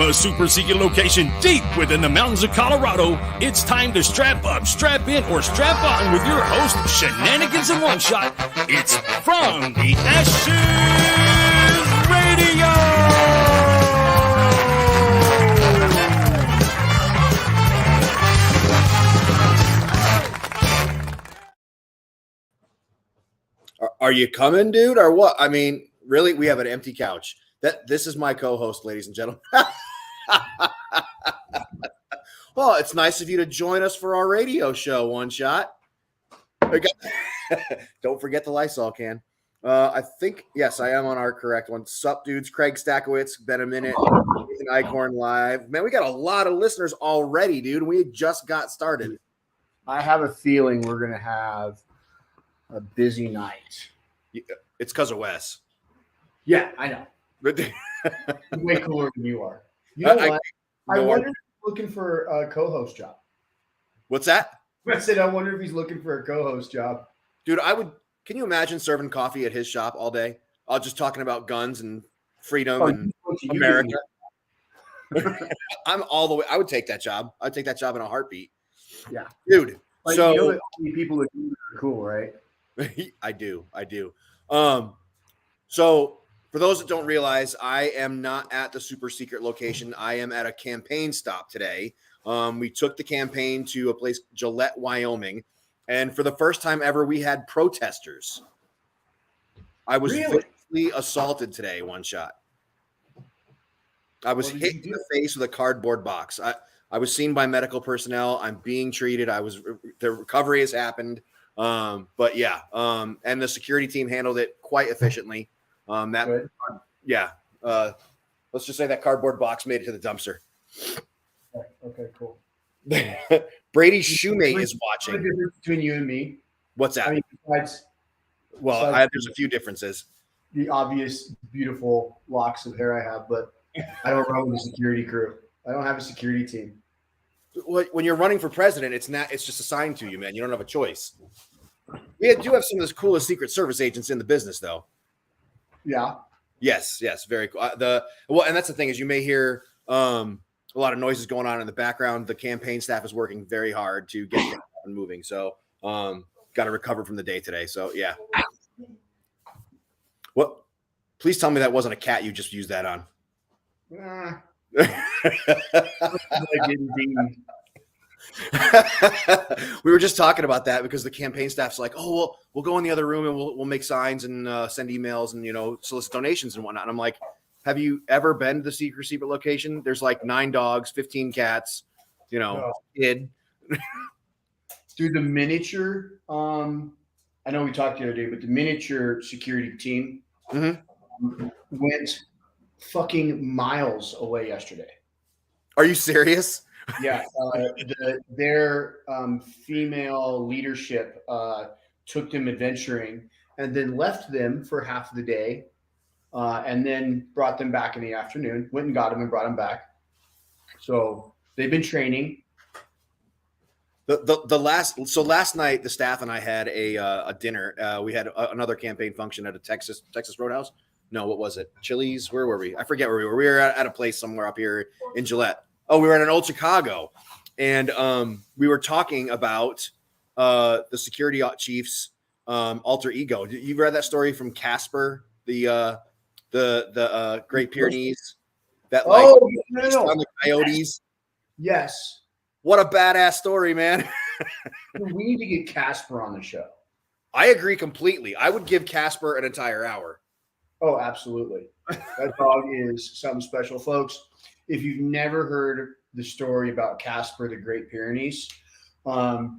From a super secret location deep within the mountains of Colorado, it's time to strap up, strap in, or strap on with your host, Shenanigans in One Shot. It's From the Ashes Radio! Are you coming, dude, or what? I mean, really, we have an empty couch. This is my co-host, ladies and gentlemen. Well, it's nice of you to join us for our radio show, One Shot. Don't forget the Lysol can. I think, yes, I am on our correct one. Sup, dudes? Craig Stakowitz, been a minute. Ethan Eichhorn live. Man, we got a lot of listeners already, dude. We just got started. I have a feeling we're going to have a busy night. It's because of Wes. Yeah, I know. Way cooler than you are. You know what? I wonder if he's looking for a co-host job. What's that? I said, I wonder if he's looking for a co-host job. Dude, can you imagine serving coffee at his shop all day? Just talking about guns and freedom and America. I'm all the way. I would take that job. I'd take that job in a heartbeat. Yeah. Dude. Like, so you know people that are cool, right? I do. So for those that don't realize, I am not at the super secret location. I am at a campaign stop today. We took the campaign to a place, Gillette, Wyoming. And for the first time ever, we had protesters. I was physically assaulted today, One Shot. I was hit in the face with a cardboard box. I was seen by medical personnel. I'm being treated. The recovery has happened. But yeah, and the security team handled it quite efficiently. Let's just say that cardboard box made it to the dumpster. Okay, cool. Brady Shoemate is watching. What's the difference between you and me? What's that? I mean, there's a few differences. The obvious, beautiful locks of hair I have, but I don't run with a security crew. I don't have a security team. When you're running for president, it's just assigned to you, man. You don't have a choice. We do have some of the coolest Secret Service agents in the business, though. Yeah. Yes, very cool. And that's the thing is you may hear a lot of noises going on in the background. The campaign staff is working very hard to get things moving. So, got to recover from the day today. So, yeah. What? Please tell me that wasn't a cat you just used that on. We were just talking about that because the campaign staff's like, oh, we'll go in the other room and we'll make signs and send emails and solicit donations and whatnot. And I'm like, have you ever been to the secret location? There's like 9 dogs, 15 cats, kid. Dude, the miniature. I know we talked the other day, but the miniature security team went fucking miles away yesterday. Are you serious? Yeah, their female leadership took them adventuring and then left them for half the day, and then brought them back in the afternoon. Went and got them and brought them back. So they've been training. Last night the staff and I had a dinner. We had another campaign function at a Texas Roadhouse. No, what was it? Chili's? Where were we? I forget where we were. We were at a place somewhere up here in Gillette. Oh, we were at an old Chicago. And we were talking about the security chief's alter ego. You've read that story from Casper, the Great Pyrenees? That on the coyotes? Yes. What a badass story, man. We need to get Casper on the show. I agree completely. I would give Casper an entire hour. Oh, absolutely. That dog is something special, folks. If you've never heard the story about Casper the Great Pyrenees,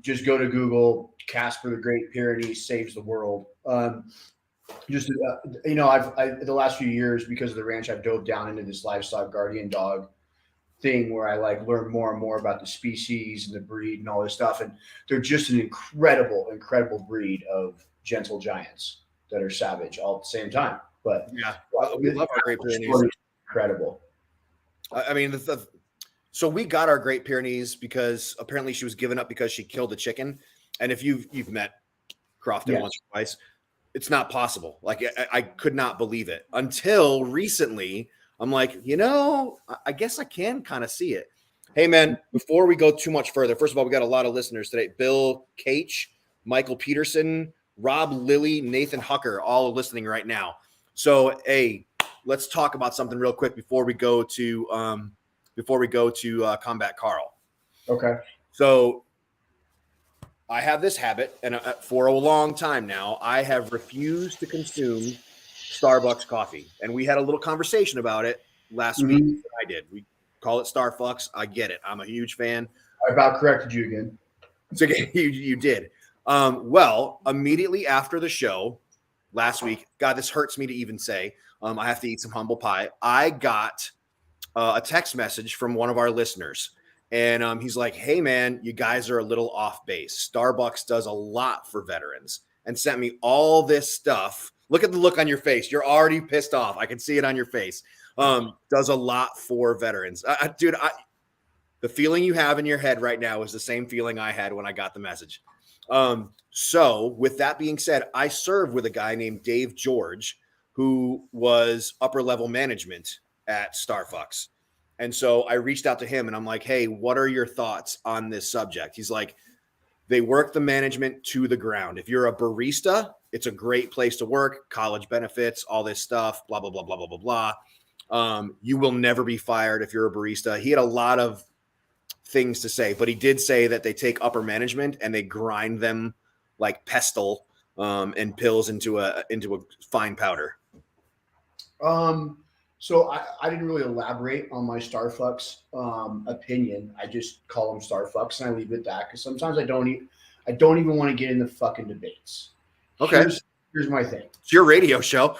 just go to Google. Casper the Great Pyrenees saves the world. I've the last few years, because of the ranch, I've dove down into this livestock guardian dog thing where I learn more and more about the species and the breed and all this stuff. And they're just an incredible breed of gentle giants that are savage all at the same time. But yeah, we love our Great Pyrenees. Incredible. I mean, so we got our Great Pyrenees because apparently she was given up because she killed a chicken. And if you've met Crofton once or twice, it's not possible. Like I could not believe it until recently. I'm like, I guess I can kind of see it. Hey, man, before we go too much further, first of all, we got a lot of listeners today. Bill Cage, Michael Peterson, Rob Lilly, Nathan Hucker, all listening right now. So, hey, let's talk about something real quick before we go to Combat Carl. Okay. So I have this habit, and for a long time now, I have refused to consume Starbucks coffee. And we had a little conversation about it last week. I did. We call it Starfucks. I get it. I'm a huge fan. I about corrected you again. So you did. Well, immediately after the show last week, God, this hurts me to even say, I have to eat some humble pie. I got a text message from one of our listeners. And he's like, hey, man, you guys are a little off base. Starbucks does a lot for veterans, and sent me all this stuff. Look at the look on your face. You're already pissed off. I can see it on your face. Does a lot for veterans. Dude, the feeling you have in your head right now is the same feeling I had when I got the message. So with that being said, I served with a guy named Dave George, who was upper level management at Starbucks. And so I reached out to him and I'm like, hey, what are your thoughts on this subject? He's like, they work the management to the ground. If you're a barista, it's a great place to work, college benefits, all this stuff, blah, blah, blah, blah, blah, blah, blah. You will never be fired if you're a barista. He had a lot of things to say, but he did say that they take upper management and they grind them like pestle and pills into a fine powder. So I didn't really elaborate on my Starfucks opinion. I just call them Starfucks and I leave it at that because sometimes I don't even want to get in the fucking debates. Okay. Here's my thing. It's your radio show.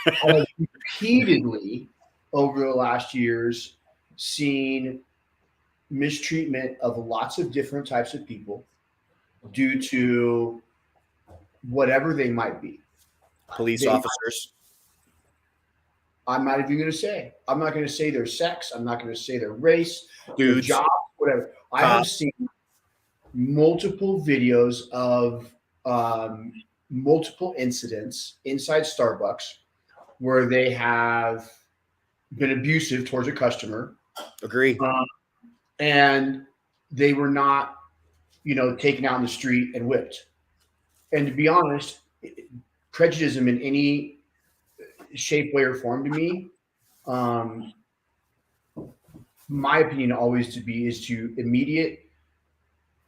I have repeatedly over the last years seen mistreatment of lots of different types of people due to whatever they might be. Police officers. I'm not even going to say. I'm not going to say their sex. I'm not going to say their race, Dudes. their job, whatever. I have seen multiple videos of multiple incidents inside Starbucks where they have been abusive towards a customer. Agree. And they were not, taken out in the street and whipped. And to be honest, prejudice in any shape, way, or form to me, my opinion always is to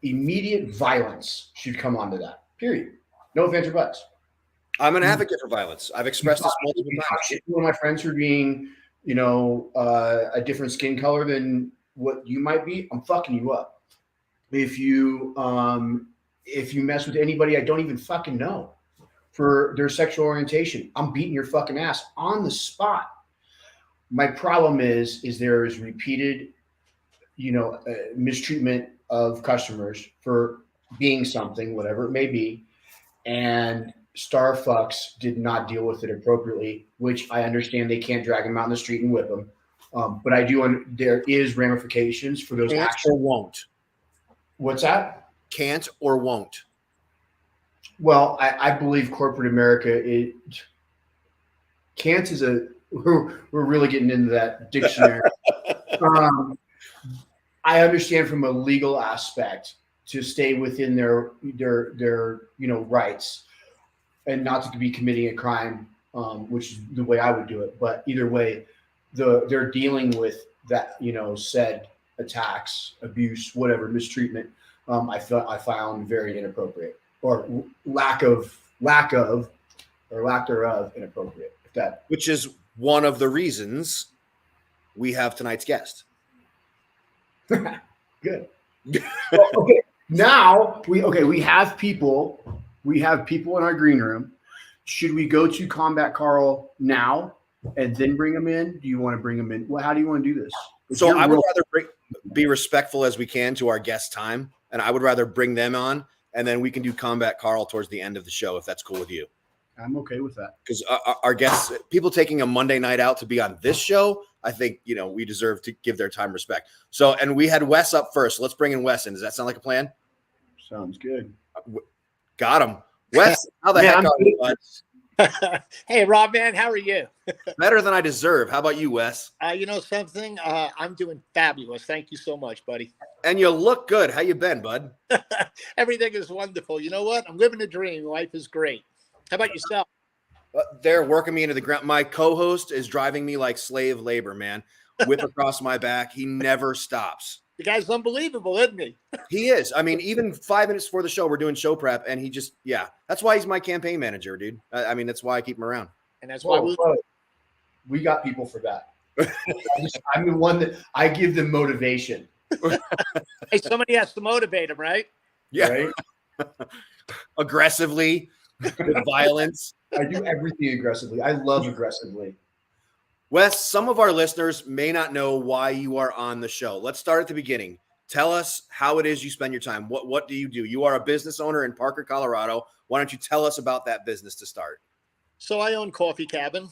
immediate violence should come onto that. Period. No offense or buts. I'm an advocate for violence. I've expressed this multiple times. If one of my friends for being, a different skin color than what you might be, I'm fucking you up. If you mess with anybody I don't even fucking know for their sexual orientation, I'm beating your fucking ass on the spot. My problem is there is repeated, mistreatment of customers for being something, whatever it may be. And Starfucks did not deal with it appropriately, which I understand they can't drag them out in the street and whip them. But there is ramifications for those Can't actions. or won't. What's that? Can't or won't. Well, I believe corporate America can't is we're really getting into that dictionary. I understand from a legal aspect to stay within their rights and not to be committing a crime, which is the way I would do it. But either way, they're dealing with that, said attacks, abuse, whatever, mistreatment. I found very inappropriate, or lack thereof inappropriate. Which is one of the reasons we have tonight's guest. Good. Well, okay. Now we have people in our green room. Should we go to Combat Carl now and then bring them in? Do you want to bring them in? Well, how do you want to do this? So I would rather be respectful as we can to our guest time, and I would rather bring them on, and then we can do Combat Carl towards the end of the show if that's cool with you. I'm okay with that. Because our guests, people taking a Monday night out to be on this show, I think, we deserve to give their time respect. So, and we had Wes up first. So let's bring in Wes in. Does that sound like a plan? Sounds good. Got him. Wes, how the heck are you, bud? Hey, Rob, man, how are you? Better than I deserve. How about you, Wes? You know something? I'm doing fabulous. Thank you so much, buddy. And you look good. How you been, bud? Everything is wonderful. You know what? I'm living a dream. Life is great. How about yourself? They're working me into the ground. My co-host is driving me like slave labor, man. Whip across my back. He never stops. The guy's unbelievable, isn't he? He is. I mean, even 5 minutes before the show, we're doing show prep, and he just, yeah. That's why he's my campaign manager, dude. I mean, that's why I keep him around. And that's why we got people for that. I'm the one that I give them motivation. Hey, somebody has to motivate him, right? Yeah. Right? Aggressively, with violence. I do everything aggressively. I love aggressively. Wes, some of our listeners may not know why you are on the show. Let's start at the beginning. Tell us how it is you spend your time. What do? You are a business owner in Parker, Colorado. Why don't you tell us about that business to start? So I own Coffee Cabin.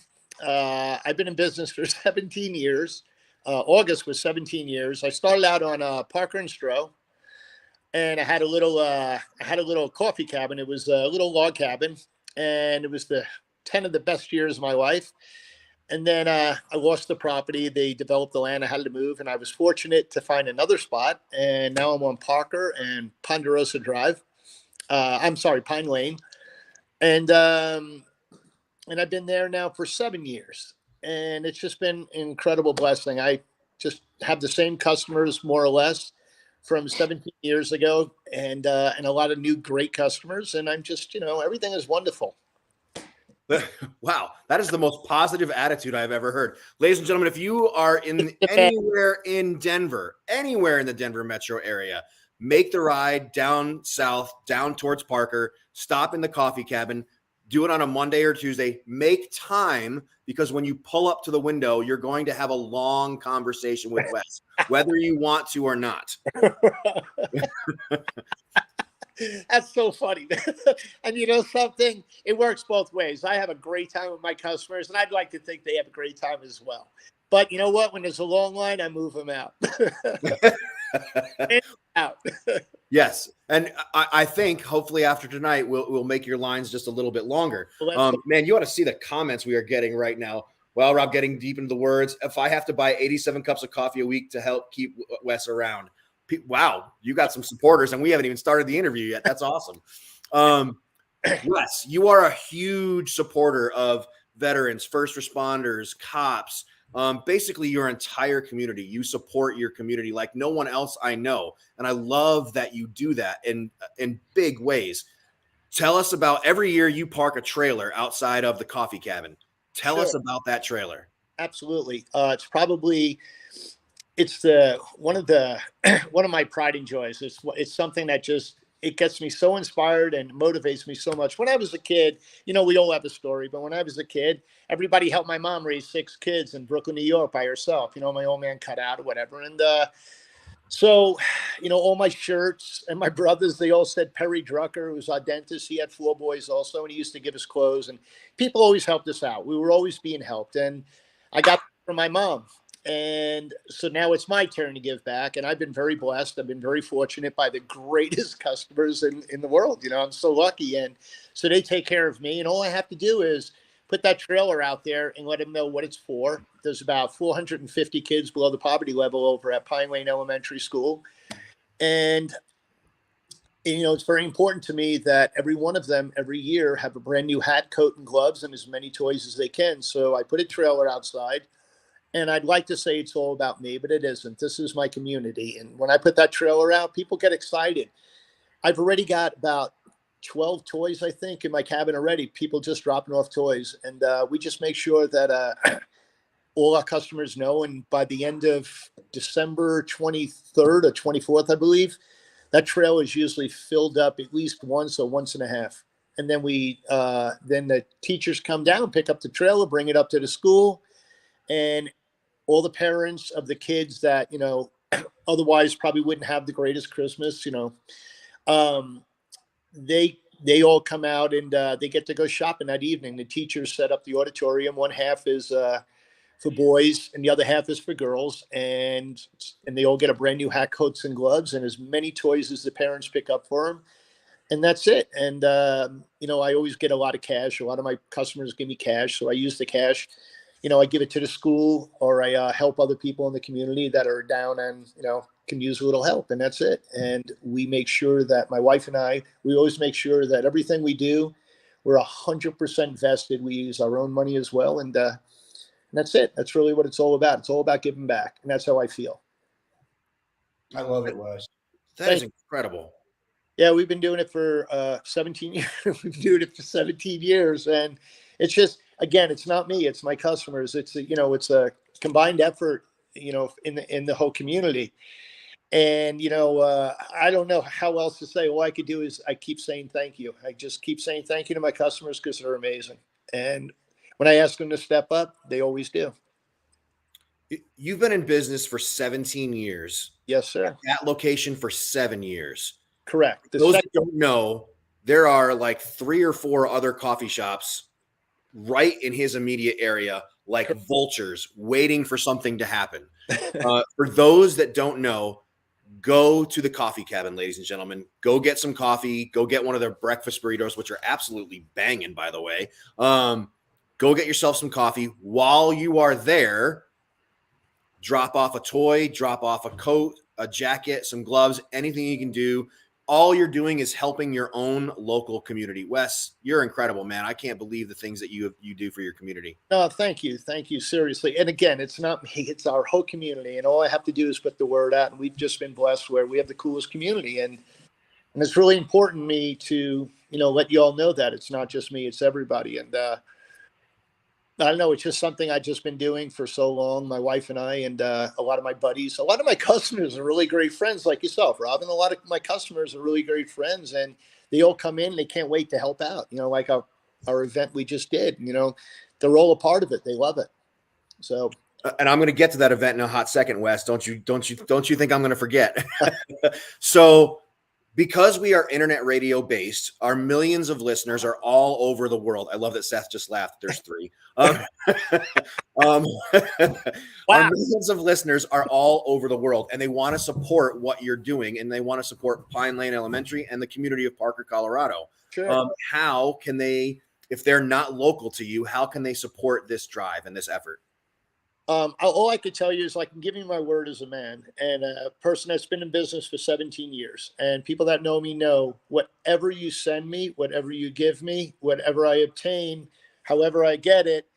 I've been in business for 17 years. August was 17 years. I started out on Parker and Stroh, and I had a little coffee cabin. It was a little log cabin, and it was the 10 of the best years of my life. And then I lost the property. They developed the land. I had to move, and I was fortunate to find another spot. And now I'm on Parker and Ponderosa Drive. Pine Lane. And I've been there now for 7 years. And it's just been an incredible blessing. I just have the same customers, more or less, from 17 years ago, and a lot of new great customers. And I'm just, everything is wonderful. Wow, that is the most positive attitude I've ever heard. Ladies and gentlemen, if you are anywhere in the Denver metro area, make the ride down south, down towards Parker, stop in the Coffee Cabin, do it on a Monday or Tuesday, make time, because when you pull up to the window, you're going to have a long conversation with Wes, whether you want to or not. That's so funny. And you know something? It works both ways. I have a great time with my customers, and I'd like to think they have a great time as well. But you know what? When there's a long line, I move them out. Out. Yes. And I think hopefully after tonight, we'll make your lines just a little bit longer. Man, you ought to see the comments we are getting right now. Well, Rob, getting deep into the words. If I have to buy 87 cups of coffee a week to help keep Wes around. Wow, you got some supporters, and we haven't even started the interview yet. That's awesome. Wes, you are a huge supporter of veterans, first responders, cops, basically your entire community. You support your community like no one else I know, and I love that you do that in big ways. Tell us about every year you park a trailer outside of the Coffee Cabin. Tell us about that trailer. Absolutely. It's one of my pride and joys. It's something that it gets me so inspired and motivates me so much. When I was a kid, we all have a story, but when I was a kid, everybody helped my mom raise 6 kids in Brooklyn, New York by herself. My old man cut out or whatever. And so, all my shirts and my brothers, they all said Perry Drucker, who was our dentist. He had 4 boys also, and he used to give us clothes, and people always helped us out. We were always being helped. And I got from my mom. And so now it's my turn to give back. And I've been very blessed. I've been very fortunate by the greatest customers in the world. I'm so lucky. And so they take care of me. And all I have to do is put that trailer out there and let them know what it's for. There's about 450 kids below the poverty level over at Pine Lane Elementary School. And it's very important to me that every one of them every year have a brand new hat, coat, and gloves and as many toys as they can. So I put a trailer outside. And I'd like to say it's all about me, but it isn't. This is my community. And when I put that trailer out, people get excited. I've already got about 12 toys, I think, in my cabin already. People just dropping off toys. And we just make sure that all our customers know. And by the end of December 23rd or 24th, I believe, that trailer is usually filled up at least once or once and a half. And then then the teachers come down, pick up the trailer, bring it up to the school. And all the parents of the kids that, otherwise probably wouldn't have the greatest Christmas, they all come out and they get to go shopping that evening. The teachers set up the auditorium. One half is for boys and the other half is for girls. And they all get a brand new hat, coats, and gloves and as many toys as the parents pick up for them. and that's it. And, I always get a lot of cash. A lot of my customers give me cash. So I use the cash, I give it to the school, or I help other people in the community that are down and, can use a little help, and that's it. And we make sure that my wife and we always make sure that everything we do, we're 100% vested. We use our own money as well. And that's it. That's really what it's all about. It's all about giving back. And that's how I feel. I love it, Wes. That is incredible. Yeah, we've been doing it for 17 years. We've been doing it for 17 years. And it's just, again, it's not me, it's my customers. It's a combined effort, in the whole community. And, I don't know how else to say. All I could do is I keep saying thank you. I just keep saying thank you to my customers because they're amazing. And when I ask them to step up, they always do. You've been in business for 17 years. Yes, sir. At that location for 7 years. Correct. Those that don't know, there are like 3 or 4 other coffee shops right in his immediate area, like vultures waiting for something to happen. For those that don't know, go to the coffee cabin, ladies and gentlemen. Go get some coffee. Go get one of their breakfast burritos, which are absolutely banging, by the way. Go get yourself some coffee. While you are there, drop off a toy, drop off a coat, a jacket, some gloves, anything you can do. All you're doing is helping your own local community. Wes, you're incredible, man. I can't believe the things that you do for your community. No, thank you. Thank you. Seriously. And again, it's not me, it's our whole community. And all I have to do is put the word out. And we've just been blessed where we have the coolest community. And it's really important to me to, let you all know that it's not just me, it's everybody. And I don't know, it's just something I've just been doing for so long, my wife and I, and a lot of my buddies. A lot of my customers are really great friends like yourself, Rob. And a lot of my customers are really great friends, and they all come in and they can't wait to help out. Like our event we just did, they're all a part of it. They love it. So, and I'm going to get to that event in a hot second, Wes. Don't you think I'm going to forget? So, because we are internet radio based, our millions of listeners are all over the world. I love that Seth just laughed. There's 3. Wow. Our millions of listeners are all over the world, and they want to support what you're doing, and they want to support Pine Lane Elementary and the community of Parker, Colorado. Sure. How can they, if they're not local to you, how can they support this drive and this effort? All I could tell you is I can give you my word as a man and a person that's been in business for 17 years. And people that know me know whatever you send me, whatever you give me, whatever I obtain, however I get it,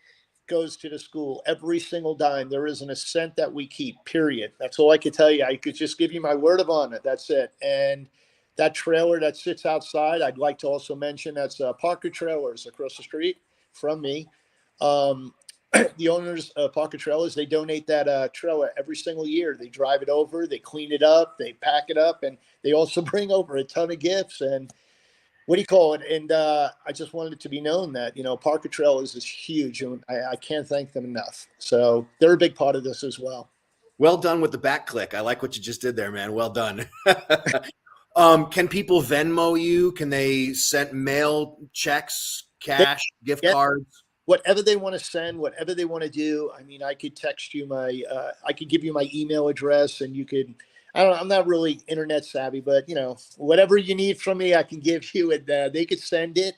goes to the school. Every single dime. There isn't a cent that we keep, period. That's all I could tell you. I could just give you my word of honor. That's it. And that trailer that sits outside, I'd like to also mention that's Parker Trailers across the street from me. The owners of Parker Trailers, they donate that trailer every single year. They drive it over, they clean it up, they pack it up, and they also bring over a ton of gifts and And I just wanted it to be known that, Parker Trailers is huge, and I can't thank them enough. So they're a big part of this as well. Well done with the back click. I like what you just did there, man. Well done. Can people Venmo you? Can they send mail checks, cash, gift cards? Whatever they want to send, whatever they want to do. I mean, I could text you I could give you my email address, and you could, I'm not really internet savvy, but whatever you need from me, I can give you, and they could send it.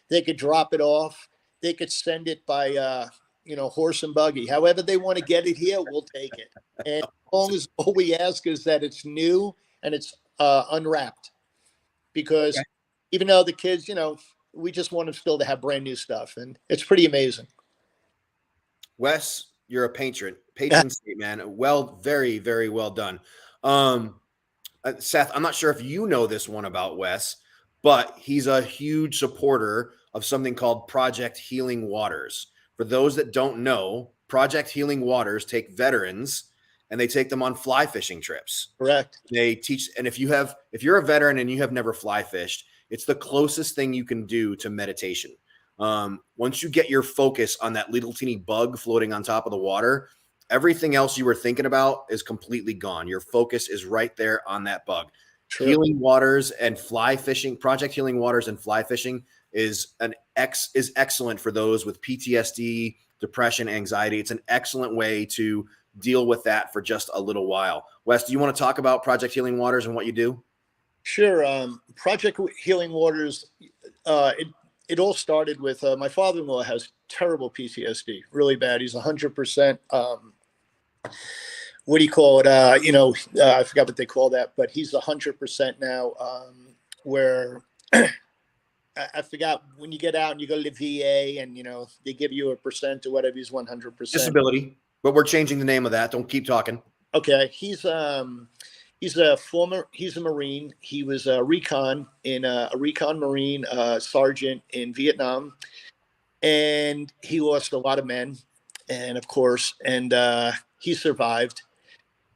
They could drop it off. They could send it by, horse and buggy. However they want to get it here, we'll take it. And as long as all we ask is that it's new and it's unwrapped, because even though the kids, we just want them still to have brand new stuff, and it's pretty amazing. Wes, you're a patron state, man. Well, very, very well done. Seth, I'm not sure if you know this one about Wes, but he's a huge supporter of something called Project Healing Waters. For those that don't know, Project Healing Waters take veterans and they take them on fly fishing trips. Correct. They teach, and if you're a veteran and you have never fly fished, it's the closest thing you can do to meditation. Once you get your focus on that little teeny bug floating on top of the water, everything else you were thinking about is completely gone. Your focus is right there on that bug. True. Healing Waters and fly fishing, Project Healing Waters and fly fishing is excellent for those with PTSD, depression, anxiety. It's an excellent way to deal with that for just a little while. Wes, do you want to talk about Project Healing Waters and what you do? Sure. Project Healing Waters, it all started with my father-in-law has terrible PTSD, really bad. He's 100%. What do you call it? I forgot what they call that, but he's 100% now. Where I forgot, when you get out and you go to the VA and they give you a percent or whatever. He's 100% disability, but we're changing the name of that. Don't keep talking. Okay, he's a Marine. He was a recon Marine sergeant in Vietnam, and he lost a lot of men, and of course, and he survived,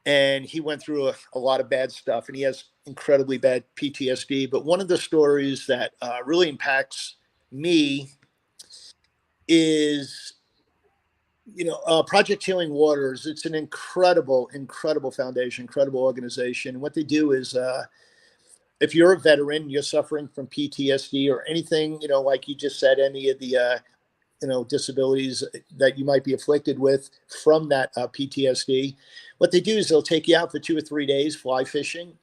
and he went through a lot of bad stuff, and he has incredibly bad PTSD. But one of the stories that really impacts me is, Project Healing Waters. It's an incredible foundation, incredible organization. What they do is, if you're a veteran, you're suffering from PTSD or anything, like you just said, any of the, disabilities that you might be afflicted with from that PTSD, what they do is they'll take you out for 2 or 3 days fly fishing.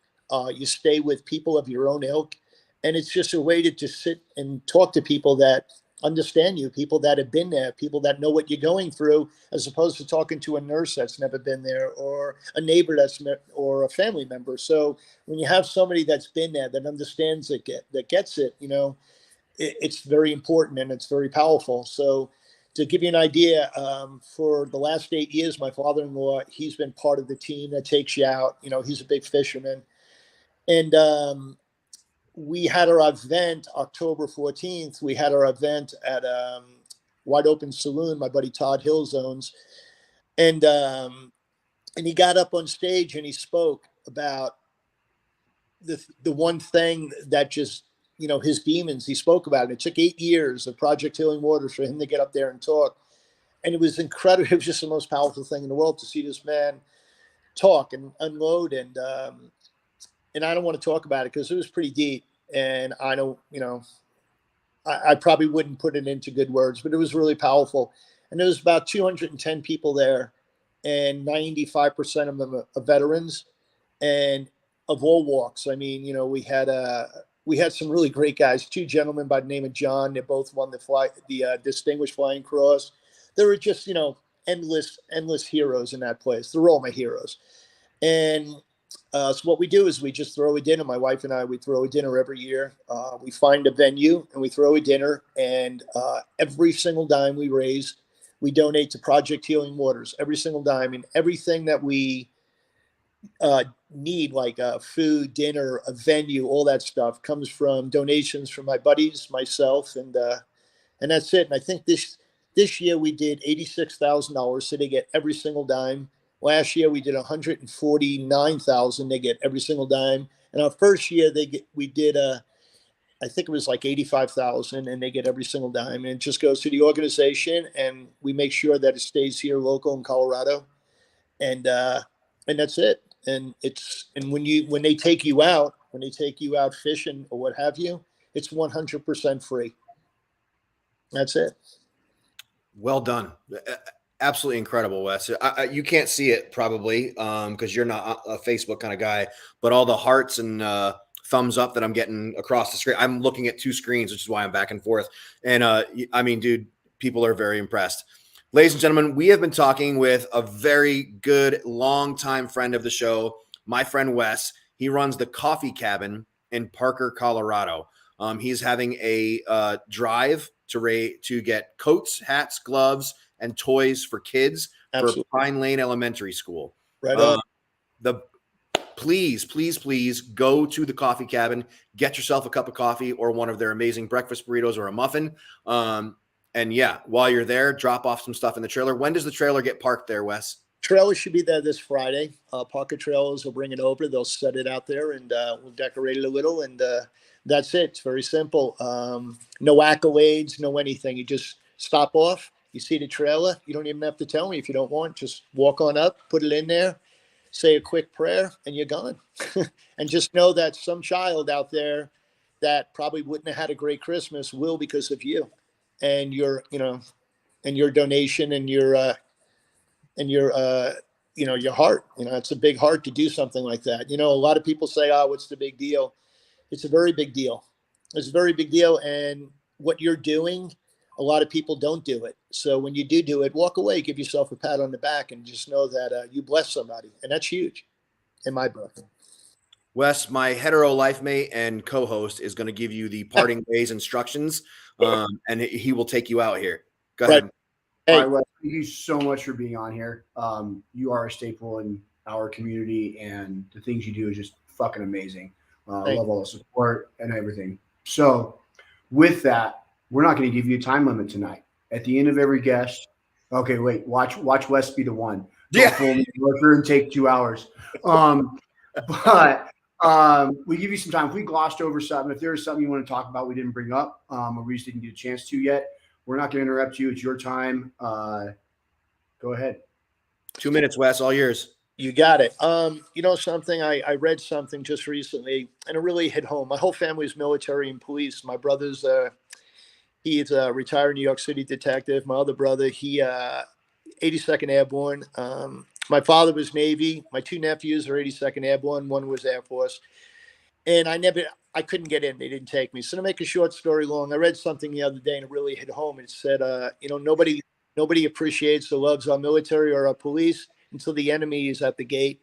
You stay with people of your own ilk, and it's just a way to just sit and talk to people that understand you, people that have been there, people that know what you're going through, as opposed to talking to a nurse that's never been there, or a neighbor or a family member. So when you have somebody that's been there, that understands it, that gets it, it's very important and it's very powerful. So to give you an idea, for the last 8 years, my father-in-law, he's been part of the team that takes you out. He's a big fisherman. And we had our event October 14th. We had our event at Wide Open Saloon, my buddy Todd Hills owns. And he got up on stage and he spoke about the one thing that just, his demons, he spoke about it. It took 8 years of Project Healing Waters for him to get up there and talk. And it was incredible. It was just the most powerful thing in the world to see this man talk and unload. And I don't want to talk about it because it was pretty deep. And I don't, I probably wouldn't put it into good words, but it was really powerful. And there was about 210 people there, and 95% of them are veterans and of all walks. I mean, we had some really great guys, 2 gentlemen by the name of John. They both won the Distinguished Flying Cross. There were just, endless heroes in that place. They're all my heroes. And so what we do is we just throw a dinner. My wife and I, we throw a dinner every year. We find a venue and we throw a dinner, and every single dime we raise, we donate to Project Healing Waters. Every single dime, and everything that we need, like food, dinner, a venue, all that stuff comes from donations from my buddies, myself, and that's it. And I think this year we did $86,000, so they get every single dime. Last year we did $149,000. They get every single dime. And our first year we did I think it was like $85,000, and they get every single dime. And it just goes to the organization, and we make sure that it stays here local in Colorado, and that's it. And when they take you out fishing or what have you, it's 100% free. That's it. Well done. Absolutely incredible, Wes. You can't see it probably because you're not a Facebook kind of guy, but all the hearts and thumbs up that I'm getting across the screen. I'm looking at 2 screens, which is why I'm back and forth. And I mean, dude, people are very impressed. Ladies and gentlemen, we have been talking with a very good longtime friend of the show, my friend Wes. He runs the Coffee Cabin in Parker, Colorado. He's having a drive to get coats, hats, gloves, and toys for kids. Absolutely. For Pine Lane Elementary School. Right on. Please go to the Coffee Cabin, get yourself a cup of coffee or one of their amazing breakfast burritos or a muffin. And yeah, while you're there, drop off some stuff in the trailer. When does the trailer get parked there, Wes? Trailer should be there this Friday. Parker Trailers will bring it over. They'll set it out there, and we'll decorate it a little, and that's it. It's very simple. No accolades, no anything. You just stop off. You see the trailer. You don't even have to tell me if you don't want. Just walk on up, put it in there, say a quick prayer, and you're gone. And just know that some child out there that probably wouldn't have had a great Christmas will because of you and your donation and your heart. It's a big heart to do something like that. A lot of people say, "Oh, what's the big deal?" It's a very big deal. It's a very big deal. And what you're doing, a lot of people don't do it. So when you do it, walk away, give yourself a pat on the back, and just know that you bless somebody. And that's huge in my book. Wes, my hetero life mate and co-host, is going to give you the parting ways instructions, and he will take you out here. Go ahead. Hey. All right, Wes, thank you so much for being on here. You are a staple in our community, and the things you do is just fucking amazing. I love all the support and everything. So with that, we're not going to give you a time limit tonight. At the end of every guest, okay, wait, watch Wes be the one. Don't fool me. Go through and take 2 hours. But we give you some time. If we glossed over something, if there's something you want to talk about we didn't bring up, or we just didn't get a chance to yet, we're not going to interrupt you. It's your time. Go ahead. 2 minutes, Wes, all yours. You got it. You know something, I read something just recently, and it really hit home. My whole family is military and police. My brother's he's a retired New York City detective. My other brother, he 82nd Airborne. My father was Navy. My 2 nephews are 82nd Airborne. One was Air Force. And I couldn't get in. They didn't take me. So to make a short story long, I read something the other day and it really hit home. It said, nobody appreciates or loves our military or our police until the enemy is at the gate.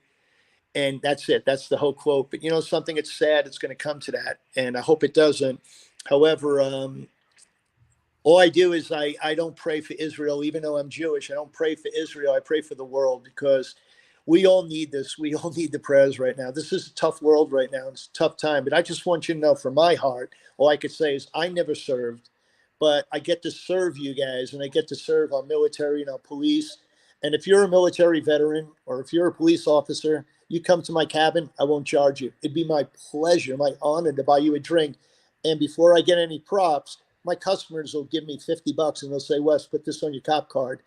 And that's it. That's the whole quote. But something, it's sad. It's going to come to that. And I hope it doesn't. However, all I do is I don't pray for Israel, even though I'm Jewish. I don't pray for Israel. I pray for the world, because we all need this. We all need the prayers right now. This is a tough world right now. It's a tough time. But I just want you to know, from my heart, all I could say is I never served, but I get to serve you guys, and I get to serve our military and our police. And if you're a military veteran or if you're a police officer, you come to my cabin, I won't charge you. It'd be my pleasure, my honor to buy you a drink. And before I get any props, my customers will give me $50 and they'll say, Wes, put this on your cop card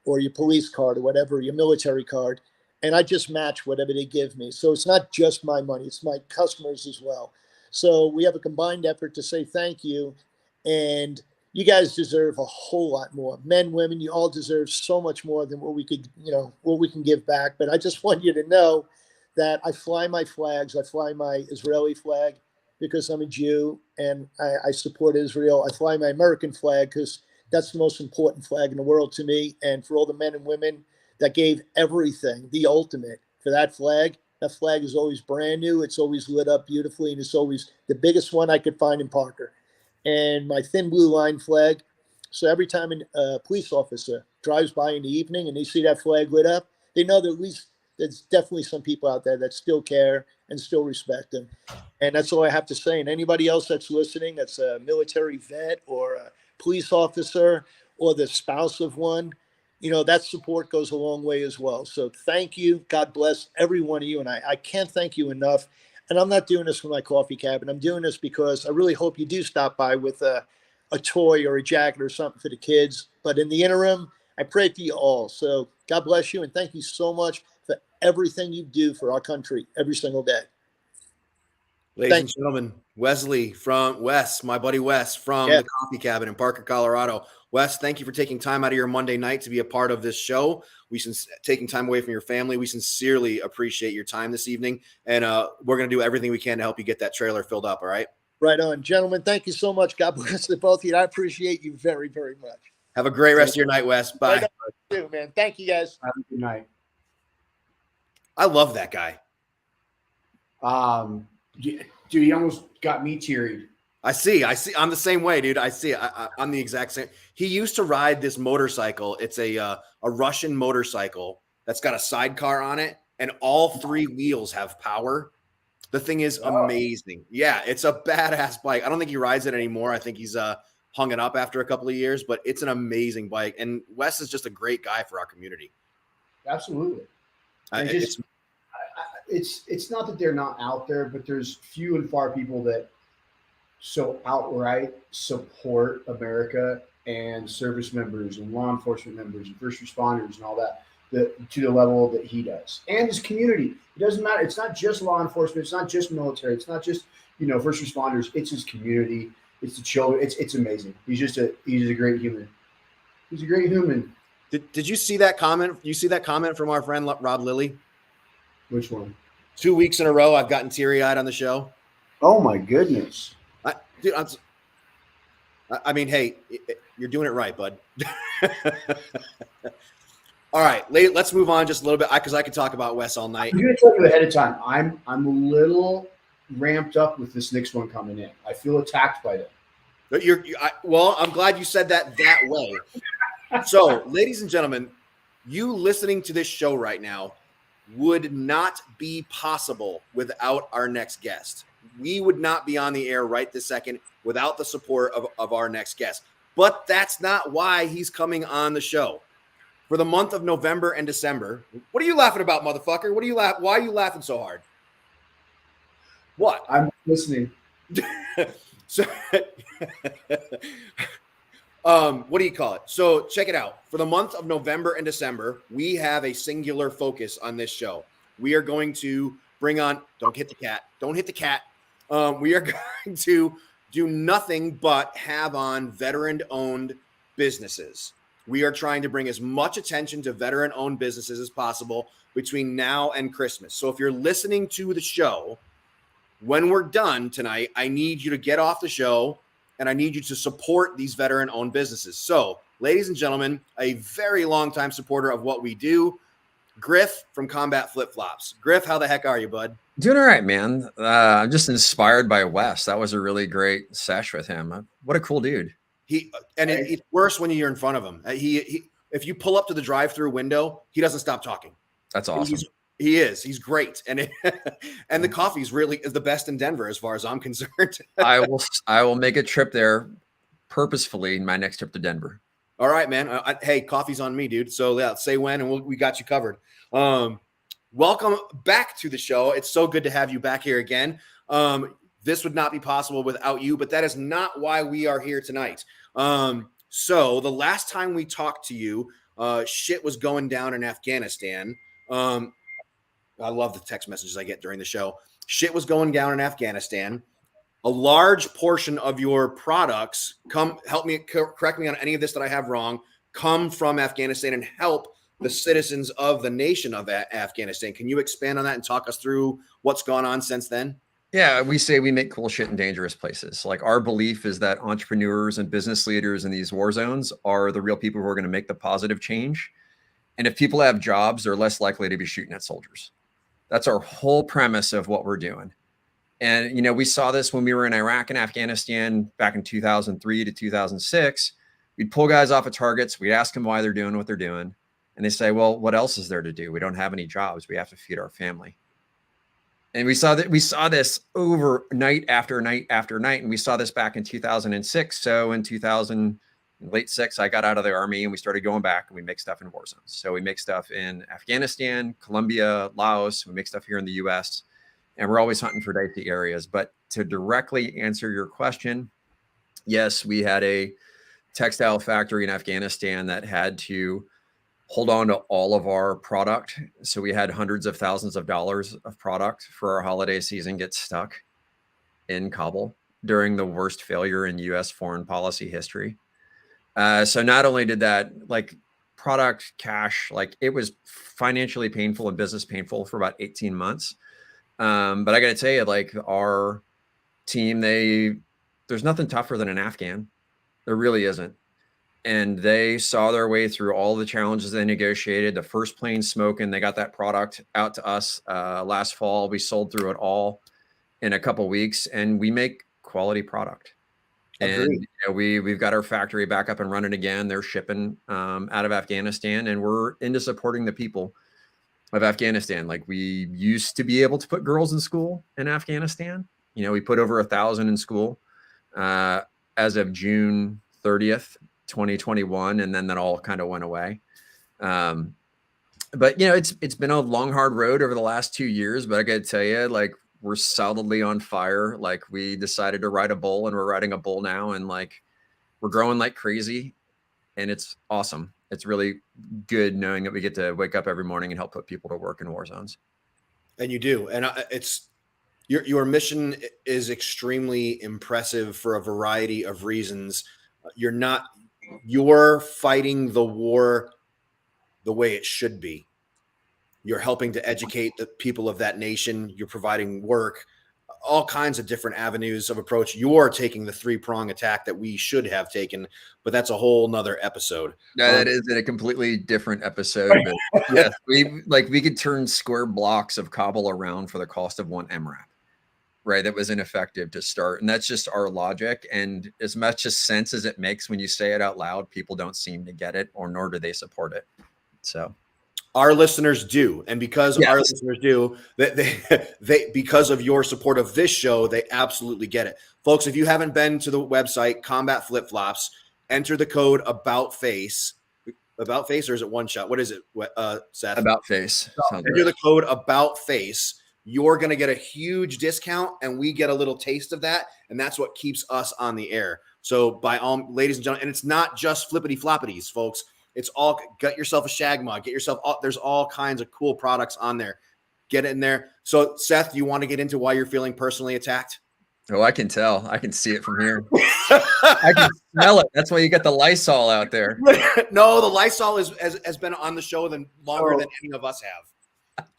or your police card or whatever, your military card. And I just match whatever they give me. So it's not just my money, it's my customers as well. So we have a combined effort to say thank you. And you guys deserve a whole lot more. Men, women, you all deserve so much more than what we could, what we can give back. But I just want you to know that I fly my flags. I fly my Israeli flag because I'm a Jew and I support Israel. I fly my American flag because that's the most important flag in the world to me. And for all the men and women that gave everything, the ultimate, for that flag is always brand new. It's always lit up beautifully, and it's always the biggest one I could find in Parker. And my thin blue line flag. So every time a police officer drives by in the evening and they see that flag lit up, they know that at least there's definitely some people out there that still care and still respect them. And that's all I have to say. And anybody else that's listening, that's a military vet or a police officer or the spouse of one, that support goes a long way as well. So thank you. God bless every one of you. And I can't thank you enough. And I'm not doing this for my coffee cabin. I'm doing this because I really hope you do stop by with a toy or a jacket or something for the kids. But in the interim, I pray for you all. So God bless you. And thank you so much for everything you do for our country every single day. Ladies and gentlemen, my buddy Wes from the Coffee Cabin in Parker, Colorado. Wes, thank you for taking time out of your Monday night to be a part of this show. Taking time away from your family. We sincerely appreciate your time this evening. And we're going to do everything we can to help you get that trailer filled up. All right. Right on. Gentlemen, thank you so much. God bless the both of you. I appreciate you very, very much. Have a great rest of your night, Wes. Bye. Right on, man. Thank you, guys. Have a good night. I love that guy. Dude, he almost got me teary. I see. I'm the same way, dude. I see. I'm the exact same. He used to ride this motorcycle. It's a Russian motorcycle that's got a sidecar on it, and all 3 wheels have power. The thing is amazing. Yeah, it's a badass bike. I don't think he rides it anymore. I think he's hung it up after a couple of years, but it's an amazing bike. And Wes is just a great guy for our community. Absolutely. It's not that they're not out there, but there's few and far people that so outright support America and service members and law enforcement members and first responders and all that to the level that he does, and his community. It doesn't matter. It's not just law enforcement. It's not just military. It's not just first responders. It's his community. It's the children. It's amazing. He's a great human. He's a great human. Did you see that comment? You see that comment from our friend Rob Lilly? Which one? 2 weeks in a row, I've gotten teary-eyed on the show. Oh my goodness. Dude, I mean, hey, you're doing it right, bud. All right, let's move on just a little bit because I could talk about Wes all night. I'm going to tell you ahead of time. I'm a little ramped up with this next one coming in. I feel attacked by them. But well, I'm glad you said that way. So, ladies and gentlemen, you listening to this show right now would not be possible without our next guest. We would not be on the air right this second without the support of our next guest. But that's not why he's coming on the show. For the month of November and December, what are you laughing about, motherfucker? Why are you laughing so hard? What? I'm listening. So, what do you call it? So check it out. For the month of November and December, we have a singular focus on this show. We are going to bring on, don't hit the cat. We are going to do nothing but have on veteran-owned businesses. We are trying to bring as much attention to veteran-owned businesses as possible between now and Christmas. So if you're listening to the show, when we're done tonight, I need you to get off the show and I need you to support these veteran-owned businesses. So, ladies and gentlemen, a very long-time supporter of what we do, Griff from Combat Flip-Flops. Griff, how the heck are you, bud? Doing all right, man. I'm just inspired by Wes. That was a really great sesh with him. What a cool dude. It's worse when you're in front of him. If you pull up to the drive-through window, he doesn't stop talking. That's awesome. He's great. And the coffee's really is the best in Denver as far as I'm concerned. I will make a trip there purposefully in my next trip to Denver. All right, man. Hey, coffee's on me, dude. So yeah, say when and we got you covered. Welcome back to the show. It's so good to have you back here again. This would not be possible without you, but that is not why we are here tonight. So the last time we talked to you, shit was going down in Afghanistan. I love the text messages I get during the show. Shit was going down in Afghanistan. A large portion of your products correct me on any of this that I have wrong, come from Afghanistan and help the citizens of the nation of Afghanistan. Can you expand on that and talk us through what's gone on since then? Yeah, we say we make cool shit in dangerous places. Like our belief is that entrepreneurs and business leaders in these war zones are the real people who are going to make the positive change. And if people have jobs, they're less likely to be shooting at soldiers. That's our whole premise of what we're doing. And, we saw this when we were in Iraq and Afghanistan back in 2003 to 2006. We'd pull guys off of targets. We'd ask them why they're doing what they're doing. And they say, well, what else is there to do? We don't have any jobs. We have to feed our family. And we saw this over night after night after night. And we saw this back in 2006. So in late 6, I got out of the army and we started going back and we make stuff in war zones. So we make stuff in Afghanistan, Colombia, Laos. We make stuff here in the US and we're always hunting for dicey areas. But to directly answer your question, yes, we had a textile factory in Afghanistan that had to hold on to all of our product. So we had hundreds of thousands of dollars of product for our holiday season get stuck in Kabul during the worst failure in US foreign policy history. So not only did that product cash, it was financially painful and business painful for about 18 months. But I got to tell you, our team, there's nothing tougher than an Afghan. There really isn't. And they saw their way through all the challenges they negotiated. The first plane smoking, they got that product out to us last fall. We sold through it all in a couple of weeks, and we make quality product. And we've got our factory back up and running again. They're shipping out of Afghanistan, and we're into supporting the people of Afghanistan. We used to be able to put girls in school in Afghanistan. We put over 1,000 in school as of June 30th. 2021, and then that all kind of went away. But it's been a long, hard road over the last 2 years. But I got to tell you, we're solidly on fire. We decided to ride a bull, and we're riding a bull now, and we're growing like crazy, and it's awesome. It's really good knowing that we get to wake up every morning and help put people to work in war zones. And you do, and it's your mission is extremely impressive for a variety of reasons. You're fighting the war the way it should be. You're helping to educate the people of that nation. You're providing work. all kinds of different avenues of approach. You're taking the 3-prong attack that we should have taken, but that's a whole nother episode. Yeah, that is a completely different episode. But yes, we could turn square blocks of cobble around for the cost of one MRAP, right? That was ineffective to start. And that's just our logic. And as much as sense as it makes when you say it out loud, people don't seem to get it, or nor do they support it. So our listeners do, and because our listeners do, they because of your support of this show, they absolutely get it, folks. If you haven't been to the website Combat Flip Flops, enter the code About Face, or is it One Shot? What is it, Seth? About Face. Enter the code About Face. You're going to get a huge discount, and we get a little taste of that, and that's what keeps us on the air. So, by all, ladies and gentlemen, and it's not just flippity floppities, folks. It's all, get yourself a shag mug, there's all kinds of cool products on there. Get it in there. So Seth, you want to get into why you're feeling personally attacked? Oh, I can tell. I can see it from here. I can smell it. That's why you got the Lysol out there. No, the Lysol has been on the show longer than any of us have.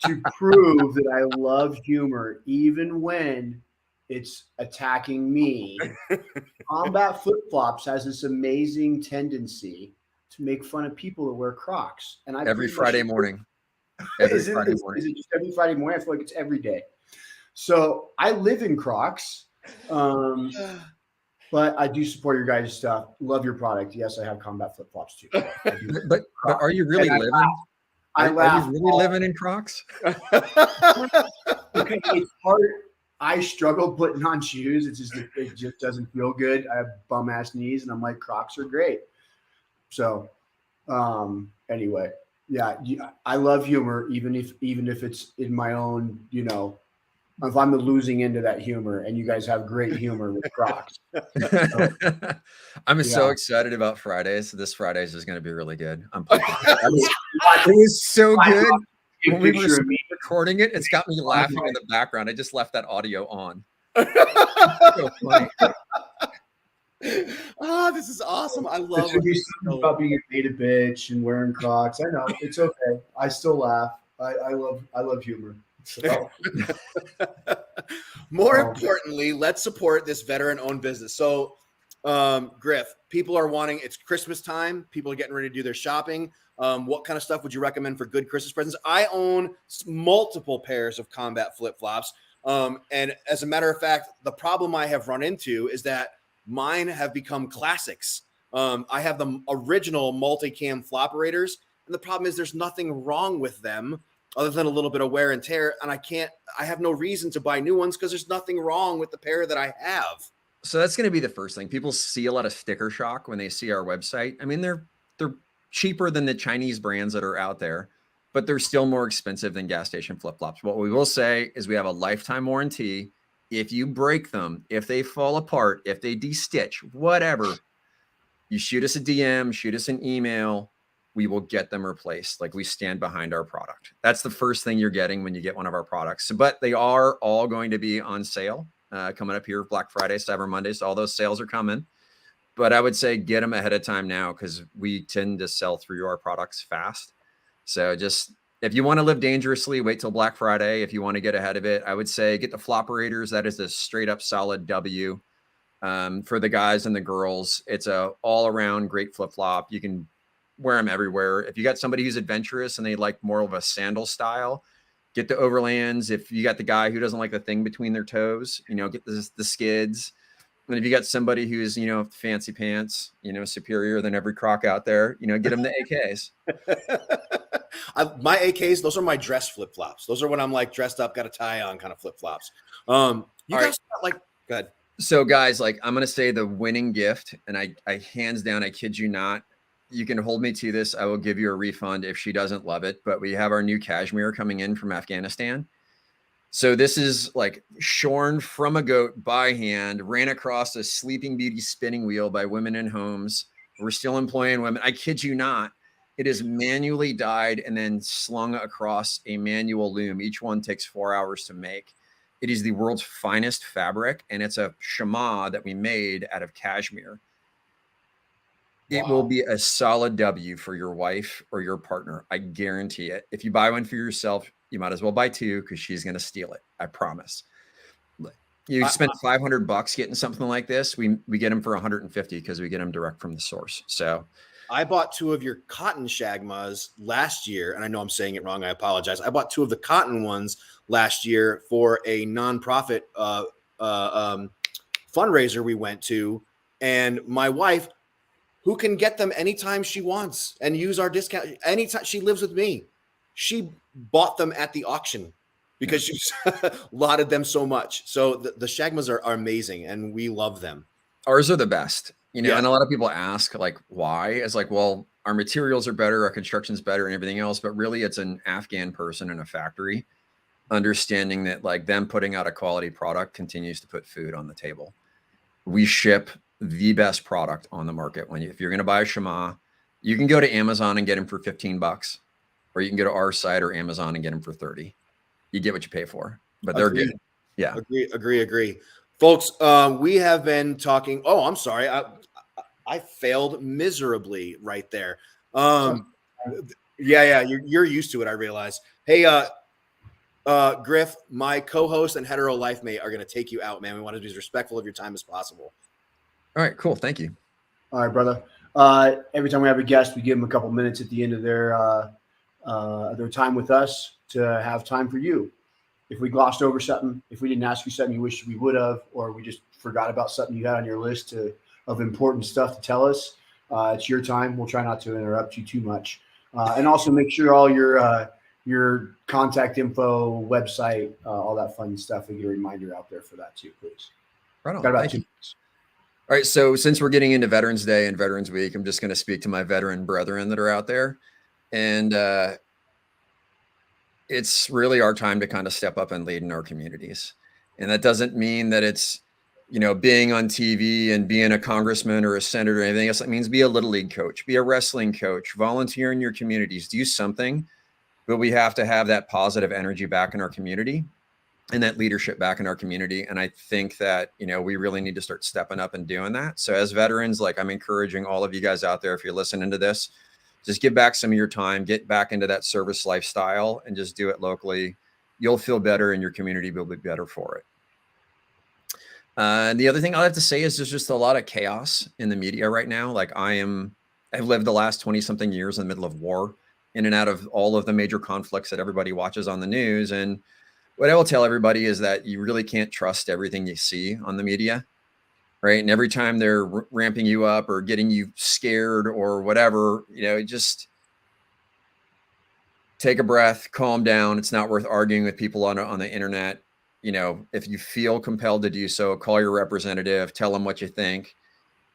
To prove that I love humor, even when it's attacking me, Combat Flip Flops has this amazing tendency to make fun of people that wear Crocs. And every Friday morning. Is it just every Friday morning? I feel like it's every day. So I live in Crocs, but I do support your guys' stuff. Love your product. Yes, I have Combat Flip Flops too. But are you really living? Are you really living in Crocs? Okay, it's hard. I struggle putting on shoes. It just doesn't feel good. I have bum ass knees, and I'm like, Crocs are great. So, anyway, yeah, I love humor, even if it's in my own, if I'm the losing end of that humor, and you guys have great humor with Crocs. So, I'm so excited about Fridays. This Fridays is going to be really good. It was so good when we were recording it. It's got me laughing in the background. I just left that audio on. So funny. Oh, this is awesome. I love it. About being a beta bitch and wearing Crocs. I know, it's okay. I still laugh. I love humor. So. More importantly, let's support this veteran-owned business. So, Griff, people are wanting, it's Christmas time. People are getting ready to do their shopping. What kind of stuff would you recommend for good Christmas presents? I own multiple pairs of Combat Flip Flops. And as a matter of fact, the problem I have run into is that mine have become classics. I have the original multi-cam flopperators, and the problem is there's nothing wrong with them other than a little bit of wear and tear, and I have no reason to buy new ones because there's nothing wrong with the pair that I have. So that's going to be the first thing. People see a lot of sticker shock when they see our website. I mean, they're cheaper than the Chinese brands that are out there, but they're still more expensive than gas station flip-flops. What we will say is we have a lifetime warranty. If you break them, if they fall apart, if they de-stitch, whatever, you shoot us a DM, shoot us an email, we will get them replaced. Like, we stand behind our product. That's the first thing you're getting when you get one of our products. But they are all going to be on sale coming up here, Black Friday, Cyber Monday. So all those sales are coming. But I would say get them ahead of time now, because we tend to sell through our products fast. So just, if you want to live dangerously, wait till Black Friday. If you want to get ahead of it, I would say get the flopperators. That is a straight up solid W for the guys and the girls. It's a all around great flip flop. You can wear them everywhere. If you got somebody who's adventurous and they like more of a sandal style, get the overlands. If you got the guy who doesn't like the thing between their toes, get the skids. And if you got somebody who's, fancy pants, superior than every Croc out there, get them the AKs. My AKs, those are my dress flip-flops. Those are when I'm like dressed up, got a tie on kind of flip-flops. You guys go ahead. So guys, I'm going to say the winning gift, and I hands down, I kid you not, you can hold me to this. I will give you a refund if she doesn't love it, but we have our new cashmere coming in from Afghanistan. So this is shorn from a goat by hand, ran across a Sleeping Beauty spinning wheel by women in homes. We're still employing women. I kid you not. It is manually dyed and then slung across a manual loom. Each one takes 4 hours to make. It is the world's finest fabric, and it's a chamois that we made out of cashmere. Wow. It will be a solid W for your wife or your partner. I guarantee it. If you buy one for yourself, you might as well buy two, because she's going to steal it. I promise. You spend $500 getting something like this. We get them for 150 because we get them direct from the source. So I bought 2 of your cotton shagmas last year, and I know I'm saying it wrong. I apologize. I bought 2 of the cotton ones last year for a nonprofit fundraiser we went to, and my wife, who can get them anytime she wants and use our discount anytime, she lives with me. She bought them at the auction because she's lauded them so much. So the shagmas are amazing, and we love them. Ours are the best, and Yeah. a lot of people ask like, why? It's like, well, our materials are better, our construction's better and everything else. But really it's an Afghan person in a factory understanding that like them putting out a quality product continues to put food on the table. We ship the best product on the market. If you're going to buy a shema, you can go to Amazon and get them for $15, or you can go to our site or Amazon and get them for 30. You get what you pay for, but they're good. Yeah. Agree. Folks, we have been talking. Oh, I'm sorry. I failed miserably right there. Yeah. You're used to it. I realize. Hey, Griff, my co-host and hetero life mate are going to take you out, man. We want to be as respectful of your time as possible. All right, cool. Thank you. All right, brother. Every time we have a guest, we give them a couple minutes at the end of their time with us to have time for you. If we glossed over something, if we didn't ask you something you wish we would have, or we just forgot about something you had on your list of important stuff to tell us, it's your time. We'll try not to interrupt you too much. And also make sure all your contact info, website, all that fun stuff, we get a reminder out there for that too, please. Right on. Got about Thank 2 you. minutes. All right. So since we're getting into Veterans Day and Veterans Week, I'm just going to speak to my veteran brethren that are out there. And it's really our time to kind of step up and lead in our communities. And that doesn't mean that it's, being on TV and being a congressman or a senator or anything else. It means be a little league coach, be a wrestling coach, volunteer in your communities, do something. But we have to have that positive energy back in our community and that leadership back in our community. And I think that, we really need to start stepping up and doing that. So as veterans, like I'm encouraging all of you guys out there, if you're listening to this, just give back some of your time, get back into that service lifestyle and just do it locally. You'll feel better and your community will be better for it. And the other thing I have to say is there's just a lot of chaos in the media right now. Like I've lived the last 20 something years in the middle of war, in and out of all of the major conflicts that everybody watches on the news. And what I will tell everybody is that you really can't trust everything you see on the media, right? And every time they're ramping you up or getting you scared or whatever, just take a breath, calm down. It's not worth arguing with people on the internet. If you feel compelled to do so, call your representative, tell them what you think.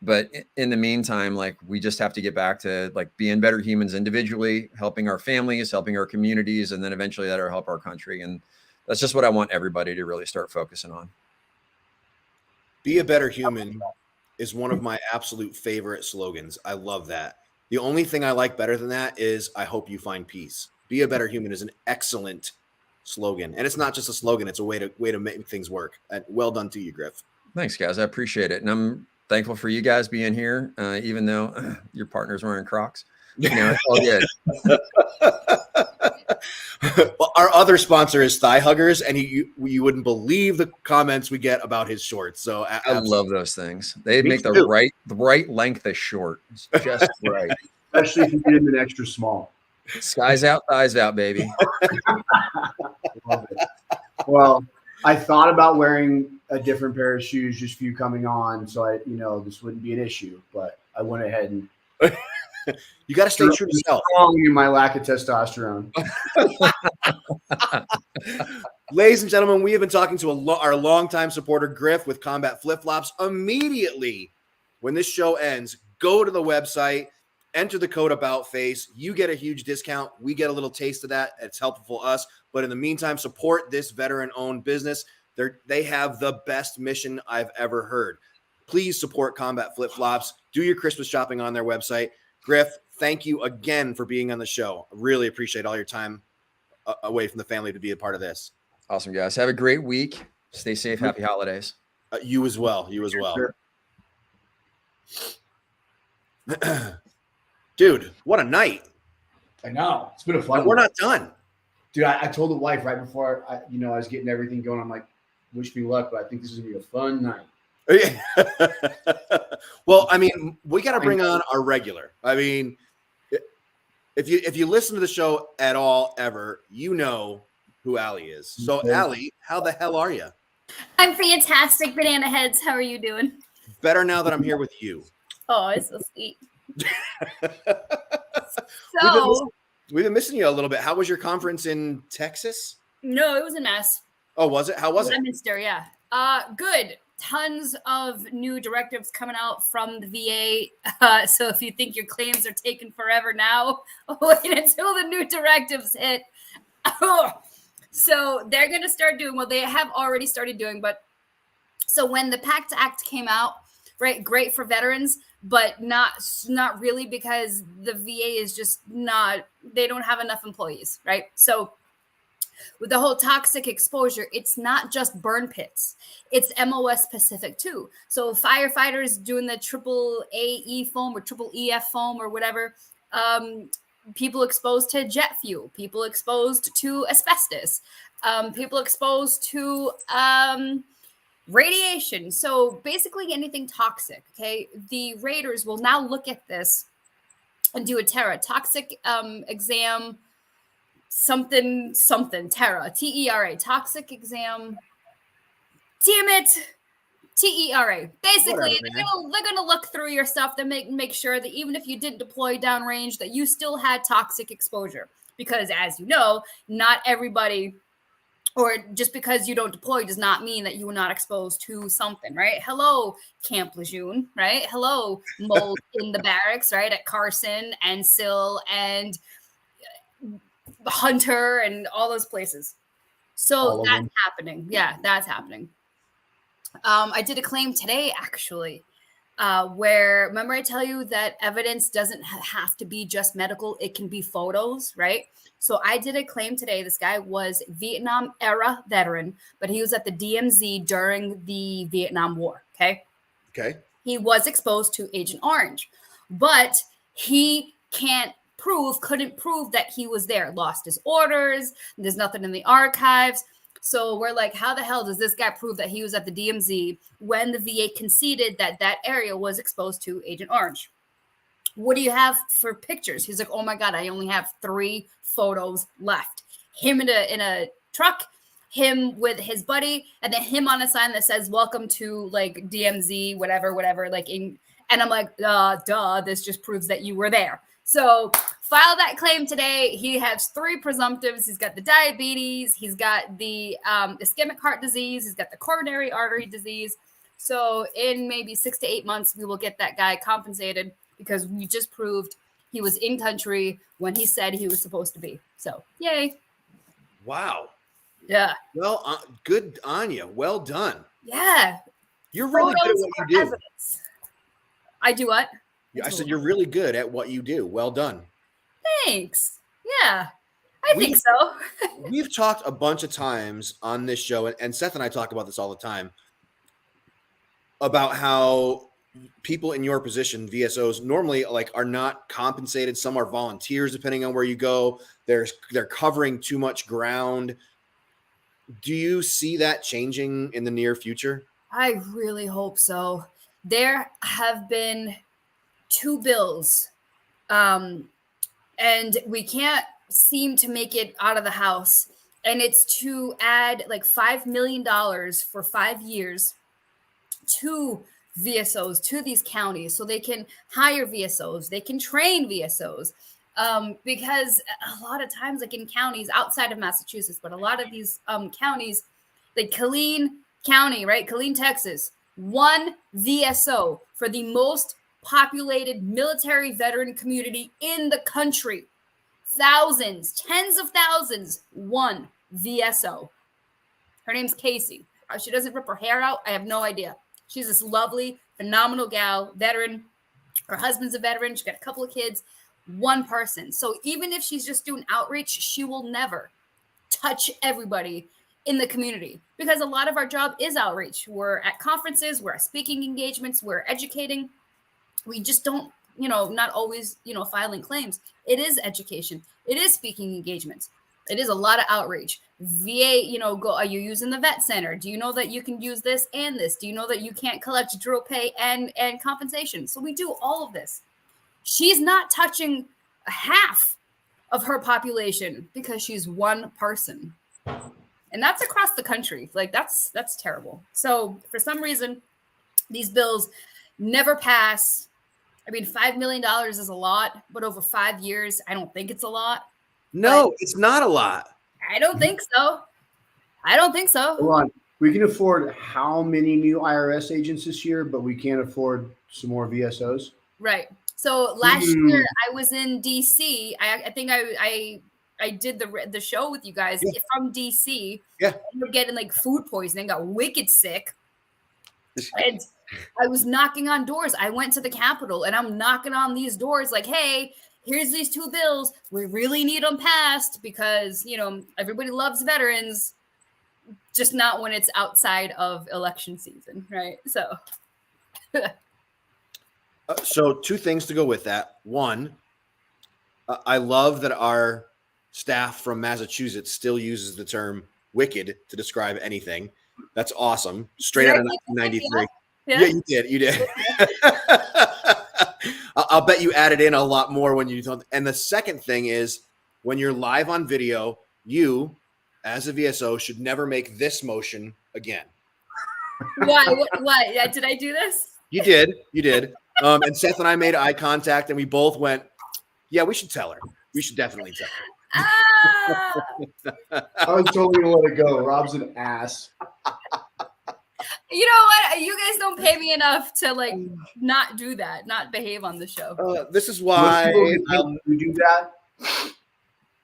But in the meantime, like we just have to get back to like being better humans individually, helping our families, helping our communities, and then eventually that'll help our country. And that's just what I want everybody to really start focusing on. Be a better human is one of my absolute favorite slogans. I love that. The only thing I like better than that is I hope you find peace. Be a better human is an excellent slogan. And it's not just a slogan. It's a way to make things work. And well done to you, Griff. Thanks, guys. I appreciate it. And I'm thankful for you guys being here, even though your partner's wearing Crocs. It's all good. Well, our other sponsor is Thigh Huggers, and you wouldn't believe the comments we get about his shorts. So I love those things. They make too. the right length of short. It's just right. Especially if you get them in extra small. Skies out, thighs out, baby. Love it. Well, I thought about wearing a different pair of shoes just for you coming on, so this wouldn't be an issue. But I went ahead and you got to stay true to yourself. Strong in my lack of testosterone. Ladies and gentlemen, we have been talking to our longtime supporter Griff with Combat Flip Flops. Immediately when this show ends, go to the website, enter the code ABOUTFACE. You get a huge discount. We get a little taste of that. It's helpful for us. But in the meantime, support this veteran-owned business. They have the best mission I've ever heard. Please support Combat Flip Flops. Do your Christmas shopping on their website. Griff, thank you again for being on the show. I really appreciate all your time away from the family to be a part of this. Awesome, guys. Have a great week. Stay safe. Happy holidays. You as well. You as well. Sure. Dude, what a night. I know. It's been a fun We're not done. Dude, I told the wife right before I was getting everything going. I'm like, wish me luck, but I think this is gonna be a fun night. Well, I mean, we got to bring on our regular. I mean, if you listen to the show at all ever, you know who Allie is. So, Allie, how the hell are you? I'm fantastic, Banana Heads. How are you doing? Better now that I'm here with you. Oh, it's so sweet. So we've been missing you a little bit. How was your conference in Texas? No, it was a mess. Oh, was it? How was it? Leominster, yeah. Good. Tons of new directives coming out from the VA. So if you think your claims are taking forever now, wait until the new directives hit. So they're going to start doing what they have already started doing. But so when the PACT Act came out, right, great for veterans, but not really, because the VA is just not, they don't have enough employees, right? So with the whole toxic exposure, it's not just burn pits. It's MOS specific too. So firefighters doing the triple AE foam or triple EF foam or whatever, people exposed to jet fuel, people exposed to asbestos, people exposed to radiation. So basically anything toxic, okay? The raters will now look at this and do a toxic exam, something Terra, TERA, toxic exam. Damn it. TERA. Basically, they're gonna look through your stuff to make sure that even if you didn't deploy downrange, that you still had toxic exposure. Because as you know, not everybody, or just because you don't deploy does not mean that you were not exposed to something, right? Hello, Camp Lejeune, right? Hello, mold in the barracks, right? At Carson and Sill and Hunter and all those places. So that's happening. Yeah, that's happening. I did a claim today, actually, where, remember I tell you that evidence doesn't have to be just medical. It can be photos, right? So I did a claim today. This guy was Vietnam era veteran, but he was at the DMZ during the Vietnam War, okay? Okay. He was exposed to Agent Orange, but he couldn't prove that he was there. Lost his orders. There's nothing in the archives. So we're like, how the hell does this guy prove that he was at the DMZ when the VA conceded that that area was exposed to Agent Orange? What do you have for pictures? He's like, oh my God, I only have 3 photos left. Him in a truck, him with his buddy, and then him on a sign that says, welcome to like DMZ, whatever, like and I'm like, duh, this just proves that you were there. So file that claim today. He has 3 presumptives. He's got the diabetes. He's got the ischemic heart disease. He's got the coronary artery disease. So in maybe 6 to 8 months, we will get that guy compensated because we just proved he was in country when he said he was supposed to be. So yay. Wow. Yeah. Well, good on you. Well done. Yeah. You're really good at what you do. Evidence. I do what? I said you're really good at what you do. Well done. Thanks. Yeah, I think so. We've talked a bunch of times on this show, and Seth and I talk about this all the time, about how people in your position, VSOs, normally like are not compensated. Some are volunteers, depending on where you go. They're covering too much ground. Do you see that changing in the near future? I really hope so. There have been 2 bills, and we can't seem to make it out of the House. And it's to add like $5 million for 5 years to VSOs, to these counties, so they can hire VSOs, they can train VSOs. Because a lot of times, like in counties outside of Massachusetts, but a lot of these counties, like Killeen County, right? Killeen, Texas, 1 VSO for the most populated military veteran community in the country. Thousands, tens of thousands, 1 VSO. Her name's Casey. She doesn't rip her hair out. I have no idea. She's this lovely, phenomenal gal, veteran. Her husband's a veteran. She's got a couple of kids. 1 person. So even if she's just doing outreach, she will never touch everybody in the community, because a lot of our job is outreach. We're at conferences, we're at speaking engagements, we're educating. We just don't, not always, filing claims. It is education. It is speaking engagements. It is a lot of outreach. VA, are you using the vet center? Do you know that you can use this and this? Do you know that you can't collect drill pay and compensation? So we do all of this. She's not touching half of her population because she's one person. And that's across the country. Like that's terrible. So for some reason, these bills never pass. I mean, $5 million is a lot, but over 5 years, I don't think it's a lot. No, it's not a lot. I don't think so. Hold on. We can afford how many new IRS agents this year, but we can't afford some more VSOs. Right. So last year I was in DC. I think I did the show with you guys from DC. Yeah. We were getting like food poisoning, got wicked sick. And I was knocking on doors. I went to the Capitol and I'm knocking on these doors like, hey, here's these 2 bills. We really need them passed because, everybody loves veterans, just not when it's outside of election season, right? So. So 2 things to go with that. One, I love that our staff from Massachusetts still uses the term wicked to describe anything. That's awesome. Straight out of 1993. Yeah, you did. I'll bet you added in a lot more when you told. And the second thing is when you're live on video, you as a VSO should never make this motion again. Why? What? Yeah, did I do this? You did. And Seth and I made eye contact and we both went, yeah, we should tell her. We should definitely tell her. I was totally gonna let it go. Rob's an ass. You know what? You guys don't pay me enough to not do that, not behave on the show. This is why you do that.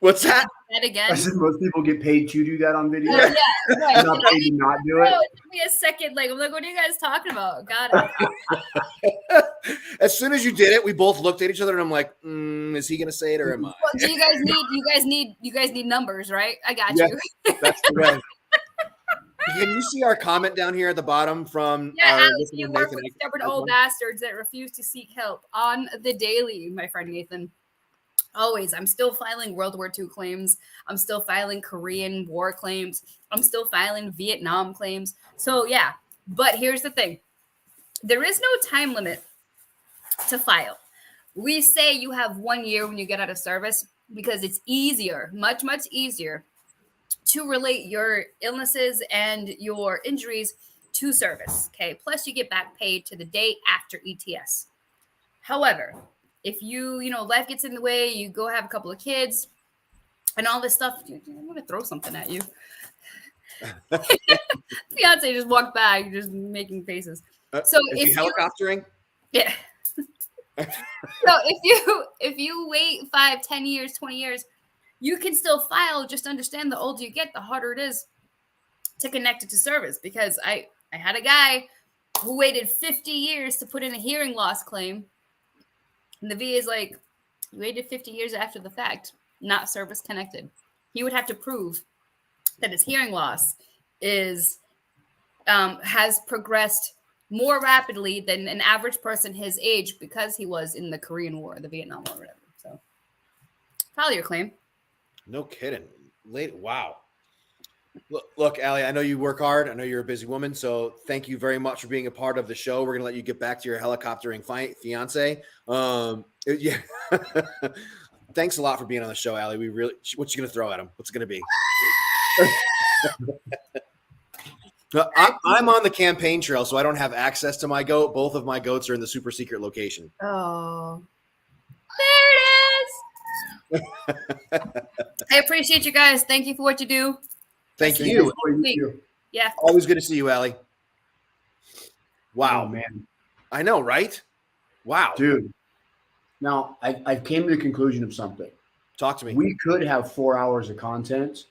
What's that? That again. I said most people get paid to do that on video. Yeah, right. Not paid to not do it. It took me a second. I'm like, what are you guys talking about? Got it. As soon as you did it, we both looked at each other and I'm like, is he gonna say it or am I? Well, do you guys need numbers, right? I got you. That's the way. Can you see our comment down here at the bottom from Alex, you work with stubborn old bastards that refuse to seek help on the daily, my friend Nathan. Always. I'm still filing World War II claims. I'm still filing Korean War claims. I'm still filing Vietnam claims. So yeah, but here's the thing. There is no time limit to file. We say you have 1 year when you get out of service because it's easier, much, much easier to relate your illnesses and your injuries to service. Okay. Plus you get back paid to the day after ETS. However, if life gets in the way, you go have a couple of kids and all this stuff, I'm going to throw something at you. Fiance just walked by, just making faces. So if you helicoptering? Yeah. So if you wait 5, 10 years, 20 years, you can still file. Just understand the older you get, the harder it is to connect it to service. Because I had a guy who waited 50 years to put in a hearing loss claim. And the VA is like, you waited 50 years after the fact, not service connected. He would have to prove that his hearing loss has progressed more rapidly than an average person his age because he was in the Korean War, the Vietnam War, whatever. So file your claim. No kidding. Wow. Look, Allie, I know you work hard. I know you're a busy woman. So thank you very much for being a part of the show. We're going to let you get back to your helicoptering fiance. Yeah. Thanks a lot for being on the show, Allie. What you going to throw at him? What's it going to be? I'm on the campaign trail, so I don't have access to my goat. Both of my goats are in the super secret location. Oh, there it is. I appreciate you guys. Thank you for what you do. Thank you. Yeah. Always good to see you, Allie. Wow, oh, man. I know, right? Wow. Dude. Now, I came to the conclusion of something. Talk to me. We could have 4 hours of content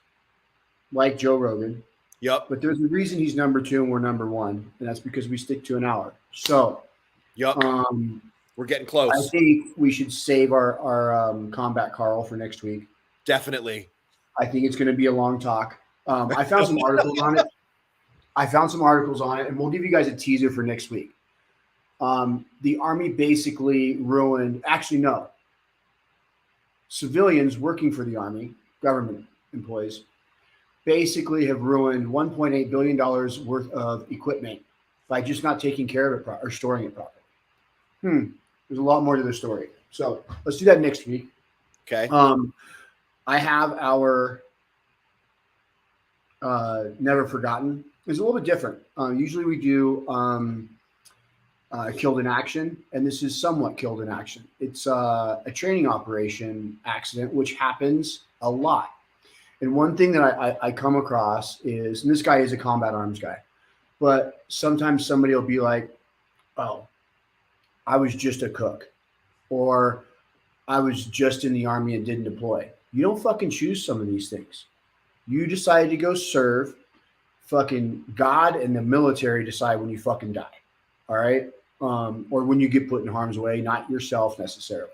like Joe Rogan. Yep. But there's a reason he's number 2 and we're number 1, and that's because we stick to an hour. So, yep. We're getting close. I think we should save our Combat Carl for next week. Definitely. I think it's going to be a long talk. I found some articles on it. And we'll give you guys a teaser for next week. The Army basically ruined – actually, no. Civilians working for the Army, government employees, basically have ruined $1.8 billion worth of equipment by just not taking care of it or storing it properly. There's a lot more to the story. So let's do that next week. Okay. I have our Never Forgotten. It's a little bit different. Usually we do Killed in Action, and this is somewhat Killed in Action. It's a training operation accident, which happens a lot. And one thing that I come across is, and this guy is a combat arms guy, but sometimes somebody will be like, oh, I was just a cook, or I was just in the Army and didn't deploy. You don't fucking choose some of these things. You decided to go serve. Fucking God and the military decide when you fucking die. All right. Or when you get put in harm's way, not yourself necessarily.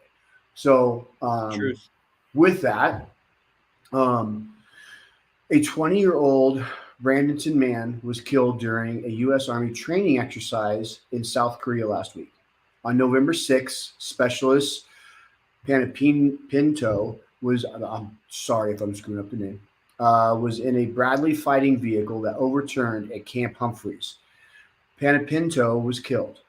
So with that, a 20-year-old Bradenton man was killed during a U.S. Army training exercise in South Korea last week. On November 6th, Specialist Panapinto was, I'm sorry if I'm screwing up the name, was in a Bradley fighting vehicle that overturned at Camp Humphreys. Panapinto was killed.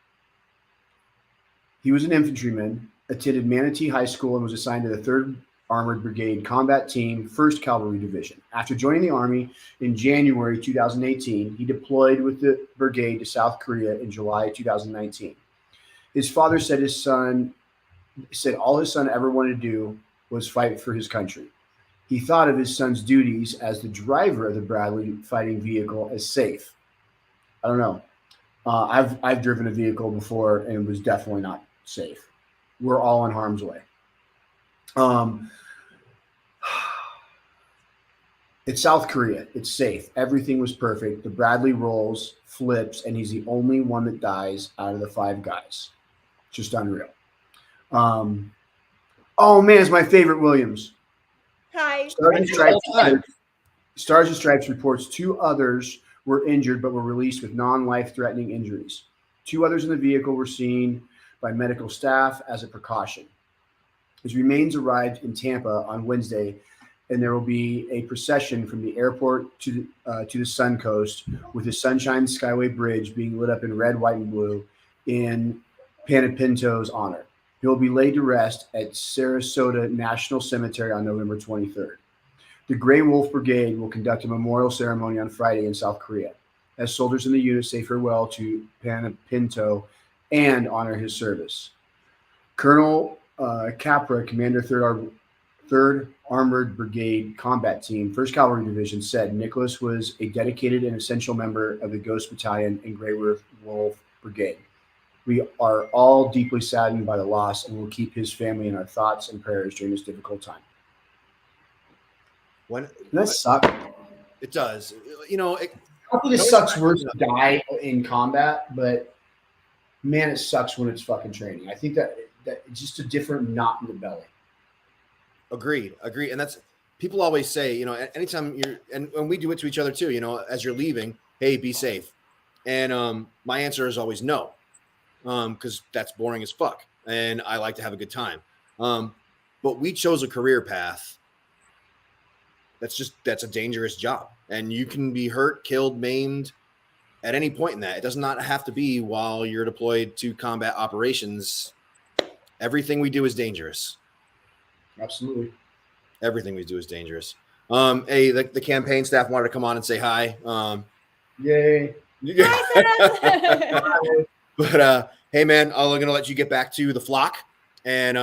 He was an infantryman, attended Manatee High School, and was assigned to the 3rd Armored Brigade Combat Team, 1st Cavalry Division. After joining the Army in January 2018, he deployed with the brigade to South Korea in July 2019. His father said all his son ever wanted to do was fight for his country. He thought of his son's duties as the driver of the Bradley fighting vehicle as safe. I don't know. I've driven a vehicle before and it was definitely not safe. We're all in harm's way. It's South Korea. It's safe. Everything was perfect. The Bradley rolls, flips, and he's the only one that dies out of the 5 guys. Just unreal. Oh man, it's my favorite Williams. Hi. Stars and Stripes reports 2 others were injured but were released with non-life-threatening injuries. 2 others in the vehicle were seen by medical staff as a precaution. His remains arrived in Tampa on Wednesday, and there will be a procession from the airport to the Sun Coast, with the Sunshine Skyway Bridge being lit up in red, white, and blue in Panapinto's honor. He will be laid to rest at Sarasota National Cemetery on November 23rd. The Grey Wolf Brigade will conduct a memorial ceremony on Friday in South Korea, as soldiers in the unit say farewell to Panapinto and honor his service. Colonel Capra, Commander 3rd Armored Brigade Combat Team, 1st Cavalry Division, said Nicholas was a dedicated and essential member of the Ghost Battalion and Grey Wolf Brigade. We are all deeply saddened by the loss and will keep his family in our thoughts and prayers during this difficult time. That sucks. It does. You know, probably sucks worse to die in combat, but man, it sucks when it's fucking training. I think that it's just a different knot in the belly. Agreed. And that's, people always say, you know, anytime and we do it to each other too, you know, as you're leaving, hey, be safe. And my answer is always no, because that's boring as fuck. And I like to have a good time. But we chose a career path. That's a dangerous job. And you can be hurt, killed, maimed at any point in that. It does not have to be while you're deployed to combat operations. Everything we do is dangerous. Absolutely. Everything we do is dangerous. Hey, the campaign staff wanted to come on and say hi. Yay. But hey, man, I'm going to let you get back to the flock. And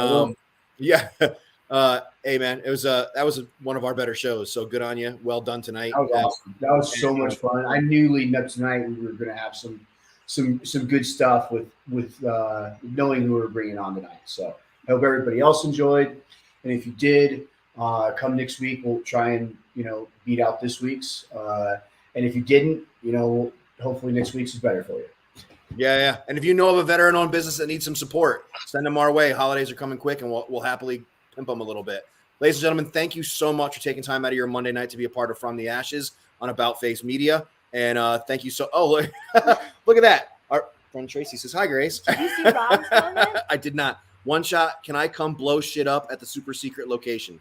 hey, man, it was that was one of our better shows. So good on you. Well done tonight. That was awesome. That was so much fun. I knew leading up tonight we were going to have some good stuff with knowing who we were bringing on tonight. So I hope everybody else enjoyed. And if you did, come next week, we'll try and, beat out this week's. And if you didn't, hopefully next week's is better for you. Yeah. And if you know of a veteran-owned business that needs some support, send them our way. Holidays are coming quick, and we'll happily pimp them a little bit. Ladies and gentlemen, thank you so much for taking time out of your Monday night to be a part of From the Ashes on About Face Media. And thank you so – oh, look at that. Our friend Tracy says, hi, Grace. Did you see Rob's comment? I did not. One shot, can I come blow shit up at the super secret location?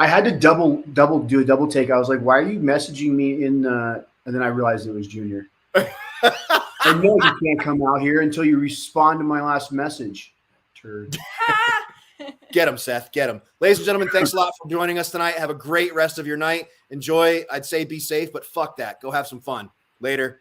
I had to do a double take. I was like, why are you messaging me in and then I realized it was Junior. I know you can't come out here until you respond to my last message. Turd. Get him, Seth. Get him. Ladies and gentlemen, thanks a lot for joining us tonight. Have a great rest of your night. Enjoy. I'd say be safe, but fuck that. Go have some fun. Later.